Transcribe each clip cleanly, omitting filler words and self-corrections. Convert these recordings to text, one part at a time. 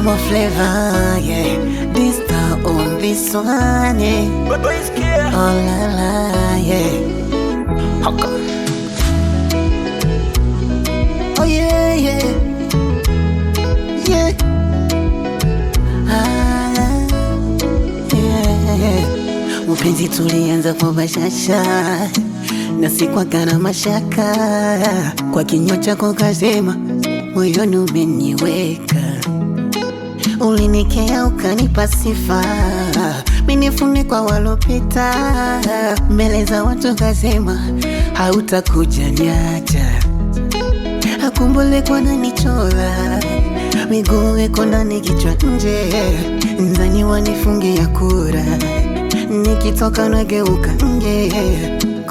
More flavor, yeah. This star on this one, yeah. Oh la la, yeah. Haka. Oh yeah, yeah, yeah. Ah, yeah. Mpenzi tulianza kwa bashasha na sikwaga na mashaka, kwa kinywa chako kasema moyoni umeniweka. Ulinikea ukanipa sifa, minifune kwa walopita, mbele za watu kasema hautakuja niacha. Akumbule kwa nani chola, miguu iko ndani kichwa nje, nzani wanifungia kura, nikitoka nageuka nje.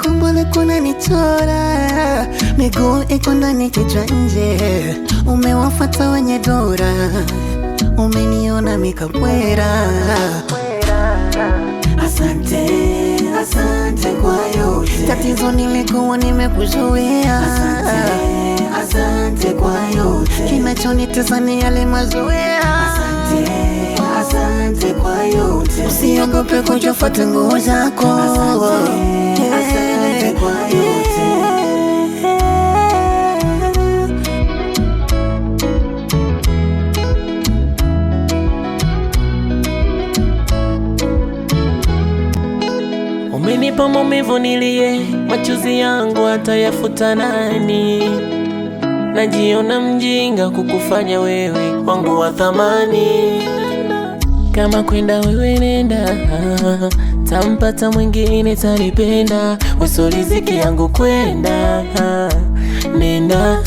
Kumbule kwa nani chola, miguu iko ndani kichwa nje, umewafata wenye dora, umeniona mikapwera. Asante, asante kwa yote. Tatizo nilikuwa nimekuzoea. Asante, asante kwa yote. Kinachonitesa ni yale mazoea. Asante, asante kwa yote. Usiogope kufuata nguo zako. Asante, asante kwa yote. Umenipa maumivu nilie, machozi yangu atayafuta nani? Najiona mjinga kukufanya wewe wangu wa thamani. Kama kwenda wewe nenda, tampata mwingine tanipenda. Weso riziki yangu kwenda, nenda.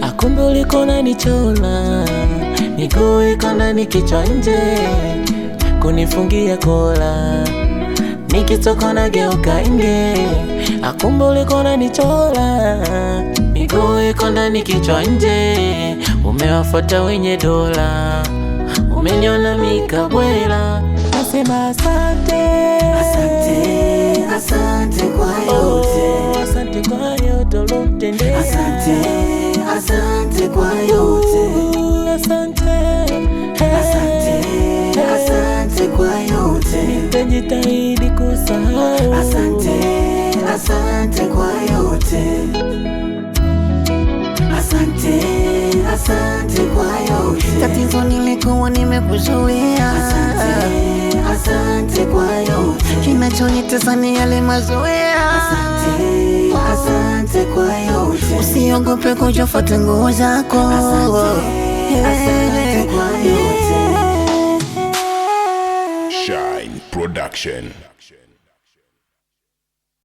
Akumbe uliko unanichola, miguu iko ndani kichwa nje, kunifungia kola, nikitoka nageuka nje. Akumbe uliko unanichola, miguu iko ndani kichwa nje, umewafuata wenye dola, umeniona mikabwela. Nasema asante, asante, asante kwa yote. Oh, asante kwa yote ulotendea. Asante, asante kwa yote. Asante, asante, asante kwa yote. Nitajitahidi kusahau. Asante, asante kwa yote. Asante, asante kwa yote. Tatizo nilikuwa nimekuzoea. Asante, asante kwa yote. Kinachonitesa ni yale mazoea. Asante, asante kwa yote. Usiogope kufuata nguo zako. Asante, asante kwa yote. Shine Production.